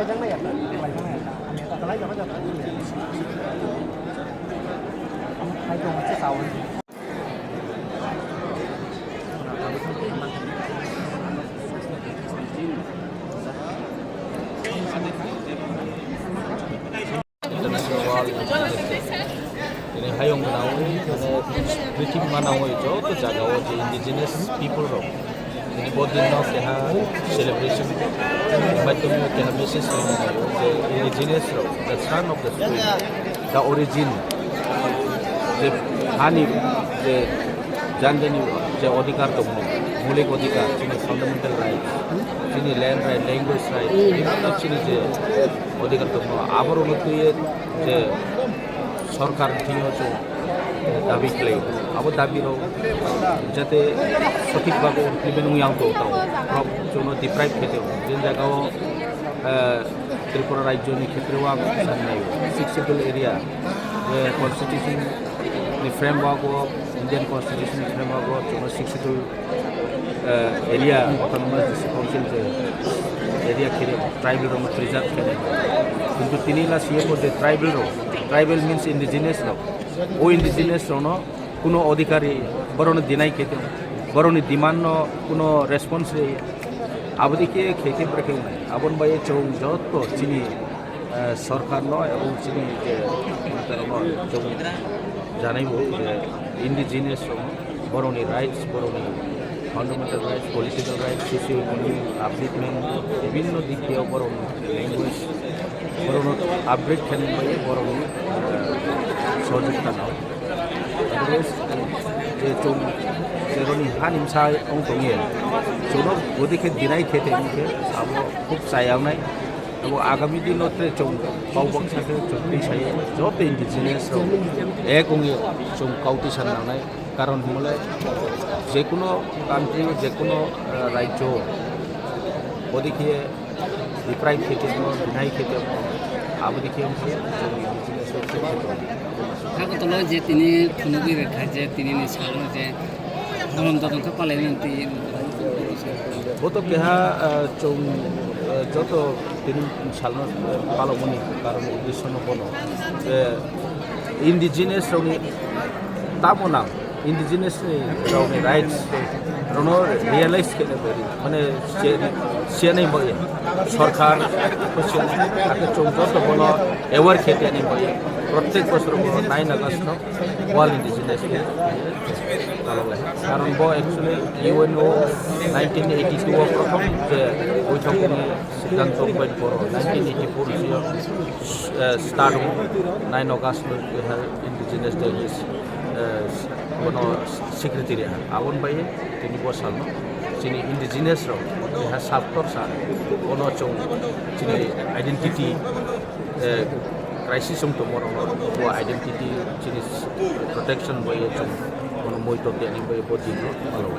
ini hayong menau kritik manau itu tu jaga wajib indigenous people ro ini bodin no keha celebration macam tu keha message ni indigenous ro the son of the spring the origin the hani the janjani je অধিকার তো মৌলিক অধিকার চিনি fundamental right চিনি land right language right বিভিন্ন চিনি যে অধিকার তো আবার উন্নতি যে সরকার ঠিক হচ্ছে দাবি খেলে আবার দাবিরও যাতে সঠিকভাবে ইমপ্লিমেন্ট উইয়াংতো তাও জন্য ডিপ্রাইভ খেতেও যে জায়গাও ত্রিপুরা রাজ্যनि ক্ষেত্রেও आं साननाय six schedule area constitution framework of Indian constitution framework of जो six schedule area autonomous council जो एरिया खेले ट्राइबल रो प्रिजर्व खेले किंतु तिनीला सीए को ट्राइबल मीन्स इंडिजिनियस रो ओ इंडिजिनियस रो नो कोनो अधिकारी बरोनो दिनाई खेते बरोनी डिमांड नो कोनो रेस्पॉन्स रे आबदिके खेके ब्रेकिंग आबन बाय चौं जत चिनी सरकार नो एवं चिनी जे चौं जानाइबो जे इंडिजिनियस रो बरोनी राइट्स बरोनी fundamental rights political rights socio economic अपडेटमेंट विभिन्न दिक দিয়ে बरोनी लैंग्वेज बरोनो अपडेट खेलने बाय बरोनी सहযোগিতা नाव जे चौं जेरोनी हानिमसा अंग दंगे जोनो गोदिके दिनाय खेते निके आबो खूब चायावनाय এবং আগামী দিনতে চৌ বাউবাক্সাকে চৌত্রিশাই যত ইন্ডিজিনিয়াস এক অঙ্গে চৌ কাউটি সান্নাय কারণ হলে যে কোনো কান্ট্রি যে কোনো রাজ্য ওদিকে ডিপ্রাইভ খেতে বিনাই খেতে আবদিকে আগতল যে তিনি থুনুকি রেখা যে তিনি সালো যে নরম তদন্ত পালাইলেন বোতো কেহা চৌ যত তিনি সালনো পালমনি কারণ উদ্দেশ্য কোনো ইন্ডিজিনিয়াস রাवनि तामोना इंडिजिनियस रावनि राइट्स रनो रियलाइज खेले बरी माने सेनै बये सरकार सेनै आके चौंजत बनो एवार खेते नि बये प्रत्येक बছর 9 আগস্ট ওয়ার্ল্ড इंडिजिनियस डे কারণ ব एक्चुअली ইউএনও 1982 প্রথম যে বৈঠকনি সিদ্ধান্ত বাইট করো 1984 start 9 August indigenous day is কোনো সেক্রেটারি আবন বাইয়ে তিনি বসাল চিনি ইন্ডিজিনিয়াস র হ্যাঁ সাপ্তর সা কোনো চৌ চিনি আইডেন্টিটি ক্রাইসিস তো মর ও আইডেন্টিটি চিনি প্রোটেকশন বাইয়ে চৌ কোনো মই তো তেনি বাইয়ে বদিন ভালো